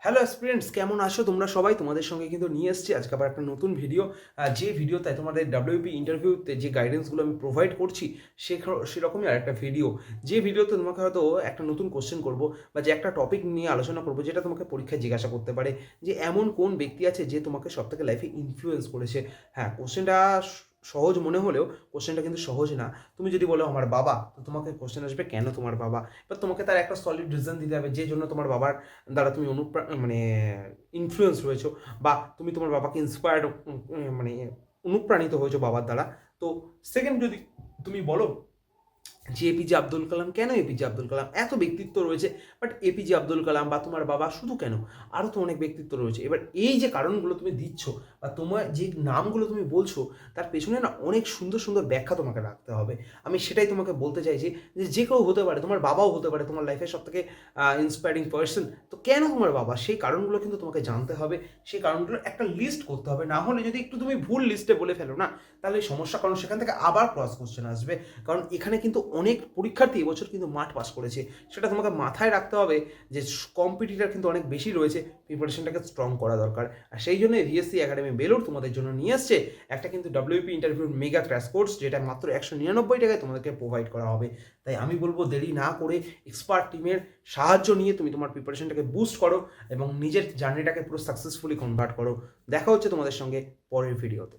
Hello aspirants, কেমন আছো তোমরা সবাই? তোমাদের সঙ্গে কিন্তু নিয়ে এসেছি আজকে আবার একটা নতুন ভিডিও। যে ভিডিওতে তোমাদের ডাব্লিউপি ইন্টারভিউতে যে গাইডেন্সগুলো আমি প্রোভাইড করছি সেরকমই আরেকটা ভিডিও। যে ভিডিওতে তোমাকে হয়তো একটা নতুন কোশ্চেন করব বা যে একটা টপিক নিয়ে আলোচনা করব যেটা তোমাকে পরীক্ষায় জিজ্ঞাসা করতে পারে যে এমন কোন ব্যক্তি আছে যে তোমাকে সবথেকে লাইফে ইনফ্লুয়েন্স করেছে। হ্যাঁ, কোশ্চেনটা সহজ মনে হলেও কোশ্চেনটা কিন্তু সহজ না। তুমি যদি বলো আমার বাবা, তো তোমাকে কোশ্চেন আসবে কেন তোমার বাবা? এবার তোমাকে তার একটা সলিড রিজন দিতে হবে যে জন্য তোমার বাবার দ্বারা তুমি মানে ইনফ্লুয়েন্স হয়েছো, বা তুমি তোমার বাবাকে ইন্সপায়ার্ড মানে অনুপ্রাণিত হয়েছো বাবার দ্বারা। তো সেকেন্ড যদি তুমি বলো যে এপিজে আব্দুল কালাম, কেন এপিজে আব্দুল কালাম? এত ব্যক্তিত্ব রয়েছে, বাট এপিজে আব্দুল কালাম বা তোমার বাবা শুধু কেন? আরও তো অনেক ব্যক্তিত্ব রয়েছে। এবার এই যে কারণগুলো তুমি দিচ্ছ বা তোমার যে নামগুলো তুমি বলছো, তার পেছনে না অনেক সুন্দর সুন্দর ব্যাখ্যা তোমাকে রাখতে হবে। আমি সেটাই তোমাকে বলতে চাইছি যে যে কেউ হতে পারে, তোমার বাবাও হতে পারে তোমার লাইফের সব থেকে ইন্সপায়ারিং পার্সন। তো কেন তোমার বাবা? সেই কারণগুলো কিন্তু তোমাকে জানতে হবে, সেই কারণগুলোর একটা লিস্ট করতে হবে। না হলে যদি একটু তুমি ভুল লিস্টে বলে ফেলো না, তাহলে সমস্যা, কারণ সেখান থেকে আবার ক্রস কোশ্চেন আসবে। কারণ এখানে কিন্তু অনেক পরীক্ষার্থী এবছর কিন্তু মাঠ পাস করেছে, সেটা তোমাকে মাথায় রাখতে হবে যে কম্পিটিটার কিন্তু অনেক বেশি রয়েছে, প্রিপারেশনটাকে স্ট্রং করা দরকার। আর সেই জন্য ভিএসসি একাডেমি বেলুর তোমাদের জন্য নিয়ে আসছে একটা কিন্তু ডাব্লিউপি ইন্টারভিউর মেগা ক্র্যাশ কোর্স, যেটা মাত্র 199 টাকায় তোমাদেরকে প্রোভাইড করা হবে। তাই আমি বলবো দেরি না করে এক্সপার্ট টিমের সাহায্য নিয়ে তুমি তোমার প্রিপারেশনটাকে বুস্ট করো এবং নিজের জার্নিটাকে পুরো সাকসেসফুলি কনভার্ট করো। দেখা হচ্ছে তোমাদের সঙ্গে পরের ভিডিওতে।